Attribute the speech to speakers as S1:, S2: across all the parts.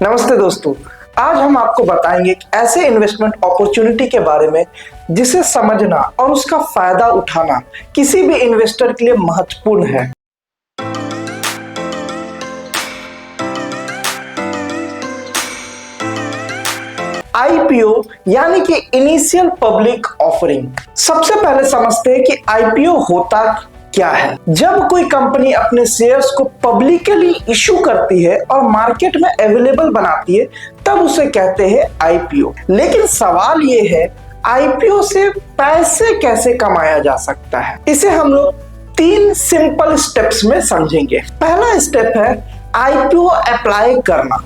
S1: नमस्ते दोस्तों, आज हम आपको बताएंगे एक ऐसे इन्वेस्टमेंट अपॉर्चुनिटी के बारे में जिसे समझना और उसका फायदा उठाना किसी भी इन्वेस्टर के लिए महत्वपूर्ण है। आईपीओ यानी कि इनिशियल पब्लिक ऑफरिंग। सबसे पहले समझते हैं कि आईपीओ होता क्या है। जब कोई कंपनी अपने शेयर्स को पब्लिकली इशू करती है और मार्केट में अवेलेबल बनाती है तब उसे कहते हैं आईपीओ। लेकिन सवाल ये है, आईपीओ से पैसे कैसे कमाया जा सकता है? इसे हम लोग 3 सिंपल स्टेप्स में समझेंगे। पहला स्टेप है आईपीओ अप्लाई करना।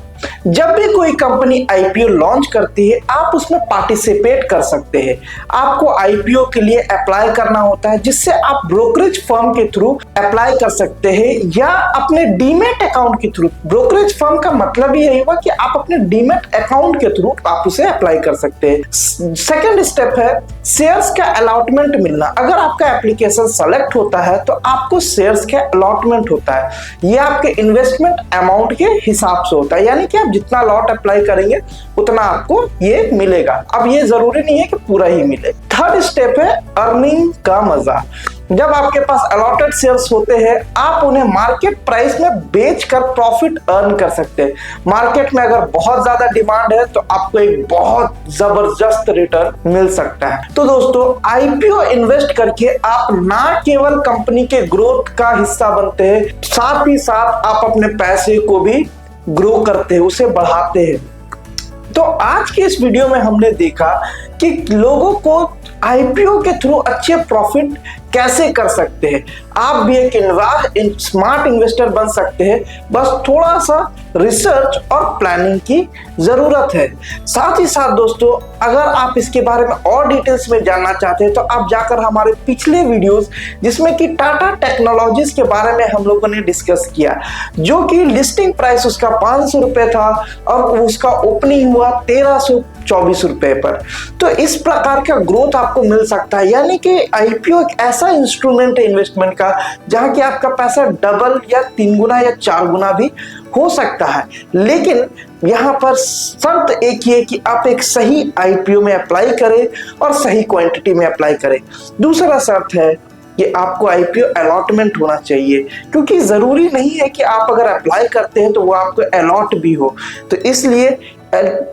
S1: जब भी कोई कंपनी आईपीओ लॉन्च करती है आप उसमें पार्टिसिपेट कर सकते हैं। आपको आईपीओ के लिए अप्लाई करना होता है, जिससे आप ब्रोकरेज फर्म के थ्रू अप्लाई कर सकते हैं या अपने डीमैट अकाउंट के थ्रू। ब्रोकरेज फर्म का मतलब ही यही हुआ कि आप अपने डीमैट अकाउंट के थ्रू आप उसे अप्लाई कर सकते हैं। सेकेंड स्टेप है शेयर्स का अलॉटमेंट मिलना। अगर आपका एप्लीकेशन सेलेक्ट होता है तो आपको शेयर्स का अलॉटमेंट होता है। यह आपके इन्वेस्टमेंट अमाउंट के हिसाब से होता है, यानी कि आप जितना लॉट अप्लाई करेंगे उतना आपको ये मिलेगा। अब ये जरूरी नहीं है कि पूरा ही मिले। थर्ड स्टेप है अर्निंग का मजा। जब आपके पास अलॉटेड शेयर्स होते हैं आप उन्हें मार्केट प्राइस में बेचकर प्रॉफिट अर्न कर सकते हैं। मार्केट में अगर बहुत ज्यादा डिमांड है तो आपको एक बहुत जबरदस्त रिटर्न मिल सकता है। तो दोस्तों, आईपीओ इन्वेस्ट करके आप ना केवल कंपनी के ग्रोथ का हिस्सा बनते हैं, साथ ही साथ आप अपने पैसे को भी ग्रो करते हैं, उसे बढ़ाते हैं। तो आज के इस वीडियो में हमने देखा कि लोगों को आईपीओ के थ्रू अच्छे प्रॉफिट कैसे कर सकते हैं। आप भी एक स्मार्ट इन्वेस्टर बन सकते हैं, बस थोड़ा सा रिसर्च और प्लानिंग की जरूरत है। साथ ही साथ दोस्तों, अगर आप इसके बारे में और डिटेल्स में जानना चाहते हैं तो आप जाकर हमारे पिछले वीडियोस, जिसमें कि टाटा टेक्नोलॉजीज के बारे में हम लोगों ने डिस्कस किया, जो कि लिस्टिंग प्राइस उसका 500 रुपए था और उसका ओपनिंग हुआ 1324 रुपए पर। तो इस प्रकार का ग्रोथ आपको मिल सकता है। यानी कि आईपीओ एक ऐसा इंस्ट्रूमेंट है इन्वेस्टमेंट का जहां कि आपका पैसा डबल या 3 गुना या 4 गुना भी हो सकता है। लेकिन यहाँ पर शर्त एक ही है कि आप एक सही आईपीओ में अप्लाई करें और सही क्वांटिटी में अप्लाई करें। दूसरा शर्त है कि आपको आईपीओ अलॉटमेंट होना चाहिए, क्योंकि जरूरी नहीं है कि आप अगर अप्लाई करते हैं तो वो आपको अलॉट भी हो। तो इसलिए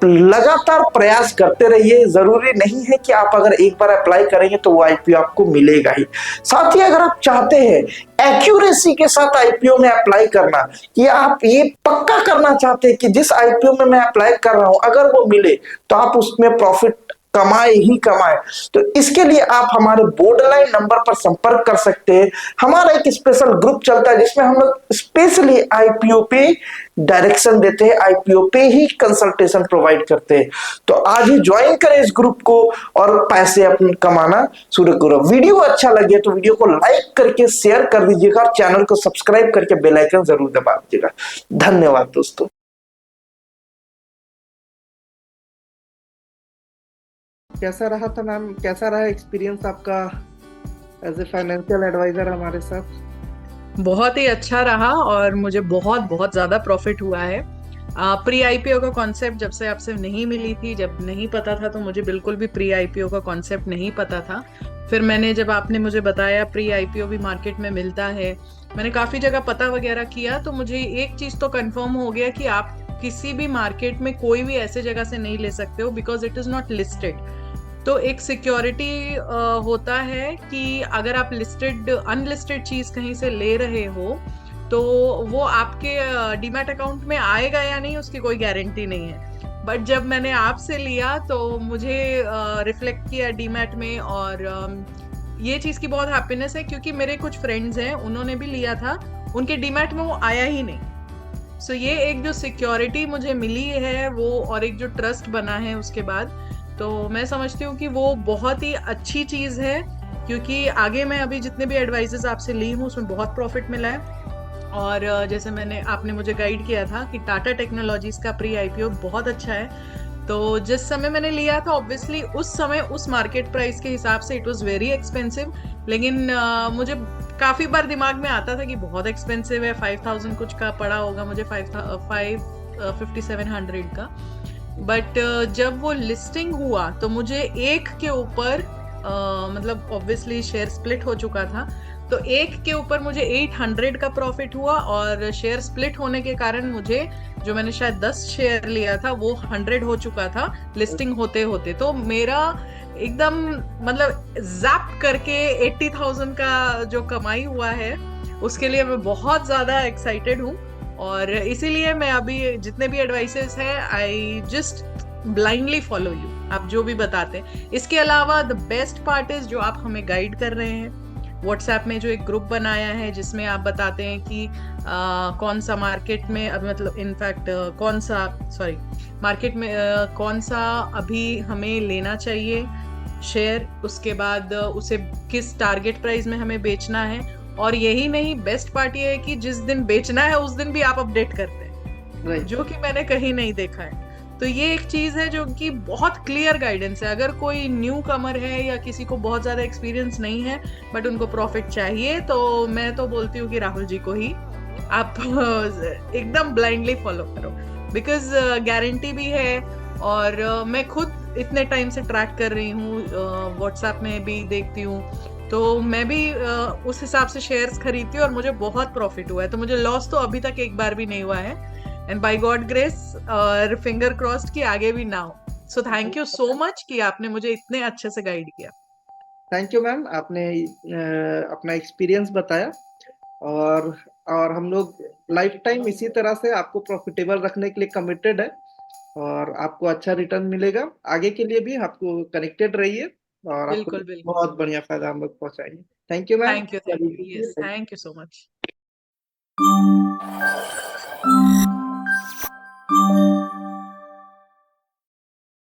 S1: लगातार प्रयास करते रहिए। जरूरी नहीं है कि आप अगर एक बार अप्लाई करेंगे तो वो आईपीओ आपको मिलेगा ही। साथ ही अगर आप चाहते हैं एक्यूरेसी के साथ आईपीओ में अप्लाई करना, कि आप ये पक्का करना चाहते हैं कि जिस आईपीओ में मैं अप्लाई कर रहा हूं अगर वो मिले तो आप उसमें प्रॉफिट कमाए ही कमाए, तो इसके लिए आप हमारे बॉर्डरलाइन नंबर पर संपर्क कर सकते हैं। हमारा एक स्पेशल ग्रुप चलता है जिसमें हम लोग स्पेशली आईपीओ पे डायरेक्शन देते हैं, आईपीओ पे ही कंसल्टेशन प्रोवाइड करते हैं। तो आज ही ज्वाइन करें इस ग्रुप को और पैसे अपने कमाना शुरू करो। वीडियो अच्छा लगे तो वीडियो को लाइक करके शेयर कर दीजिएगा और चैनल को सब्सक्राइब करके बेल आइकन जरूर दबा दीजिएगा। धन्यवाद दोस्तों। कैसा रहा था मैम, कैसा रहा एक्सपीरियंस आपका एज ए फाइनेंशियल एडवाइजर हमारे साथ?
S2: बहुत ही अच्छा रहा और मुझे बहुत बहुत ज़्यादा प्रॉफिट हुआ है। प्री आईपीओ का कॉन्सेप्ट जब से आपसे नहीं मिली थी, जब नहीं पता था, तो मुझे बिल्कुल भी प्री आईपीओ का कॉन्सेप्ट नहीं पता था। फिर जब आपने मुझे बताया प्री आईपीओ भी मार्केट में मिलता है, मैंने काफ़ी जगह पता वगैरह किया, तो मुझे एक चीज़ तो कंफर्म हो गया कि आप किसी भी मार्केट में कोई भी ऐसे जगह से नहीं ले सकते हो, because it is not listed. तो एक सिक्योरिटी होता है कि अगर आप अनलिस्टेड चीज़ कहीं से ले रहे हो तो वो आपके डीमैट अकाउंट में आएगा या नहीं उसकी कोई गारंटी नहीं है। बट जब मैंने आपसे लिया तो मुझे रिफ्लेक्ट किया डीमैट में, और ये चीज़ की बहुत हैप्पीनेस है क्योंकि मेरे कुछ फ्रेंड्स हैं, उन्होंने भी लिया था, उनके डीमैट में वो आया ही नहीं। सो ये एक जो सिक्योरिटी मुझे मिली है वो, और एक जो ट्रस्ट बना है उसके बाद, तो मैं समझती हूँ कि वो बहुत ही अच्छी चीज़ है। क्योंकि आगे मैं अभी जितने भी एडवाइसेस आपसे ली हूँ उसमें बहुत प्रॉफिट मिला है। और जैसे आपने मुझे गाइड किया था कि टाटा टेक्नोलॉजीज का प्री आईपीओ बहुत अच्छा है, तो जिस समय मैंने लिया था ऑब्वियसली उस समय उस मार्केट प्राइस के हिसाब से इट वाज वेरी एक्सपेंसिव। लेकिन मुझे काफ़ी बार दिमाग में आता था कि बहुत एक्सपेंसिव है, 5000 कुछ का पड़ा होगा मुझे, 5 5700 का। बट जब वो लिस्टिंग हुआ तो मुझे एक के ऊपर मतलब ऑब्वियसली शेयर स्प्लिट हो चुका था, तो एक के ऊपर मुझे 800 का प्रॉफिट हुआ, और शेयर स्प्लिट होने के कारण मुझे, जो मैंने शायद 10 शेयर लिया था, वो 100 हो चुका था लिस्टिंग होते होते। तो मेरा एकदम मतलब जैप करके 80,000 का जो कमाई हुआ है, उसके लिए मैं बहुत ज्यादा एक्साइटेड हूँ। और इसीलिए मैं अभी जितने भी एडवाइसेस है, I just blindly follow you, आप जो भी बताते हैं। इसके अलावा द बेस्ट पार्ट इज जो आप हमें गाइड कर रहे हैं, व्हाट्सएप में जो एक ग्रुप बनाया है जिसमें आप बताते हैं कि कौन सा मार्केट में अब मतलब इनफैक्ट कौन सा सॉरी मार्केट में कौन सा अभी हमें लेना चाहिए शेयर, उसके बाद उसे किस टारगेट प्राइस में हमें बेचना है। और यही नहीं, बेस्ट पार्ट ये है कि जिस दिन बेचना है उस दिन भी आप अपडेट करते हैं,
S1: राइट।
S2: जो कि मैंने कहीं नहीं देखा है। तो ये एक चीज है जो कि बहुत क्लियर गाइडेंस है। अगर कोई न्यू कमर है या किसी को बहुत ज्यादा एक्सपीरियंस नहीं है बट उनको प्रॉफिट चाहिए, तो मैं तो बोलती हूँ कि राहुल जी को ही आप एकदम ब्लाइंडली फॉलो करो, बिकॉज गारंटी भी है। और मैं खुद इतने टाइम से ट्रैक कर रही हूँ, व्हाट्सएप में भी देखती हूँ, तो मैं भी उस हिसाब से शेयर्स खरीदती हूँ और मुझे बहुत प्रॉफिट हुआ है। तो मुझे लॉस तो अभी तक एक बार भी नहीं हुआ है, एंड बाय गॉड ग्रेस और फिंगर क्रॉस्ड कि आगे भी ना हो। So thank you so much कि आपने मुझे इतने अच्छे से गाइड किया।
S1: थैंक यू मैम, आपने अपना एक्सपीरियंस बताया। और और हम लोग लाइफ टाइम इसी तरह से आपको प्रॉफिटेबल रखने के लिए कमिटेड है, और आपको अच्छा रिटर्न मिलेगा। आगे के लिए भी आपको कनेक्टेड रहिए, और आपको
S2: बिल्कुल बिल्कुल।
S1: बहुत बढ़िया फायदा हम लोग पहुंचाएंगे। Thank you ma'am.
S2: Thank you, yes, thank you so much.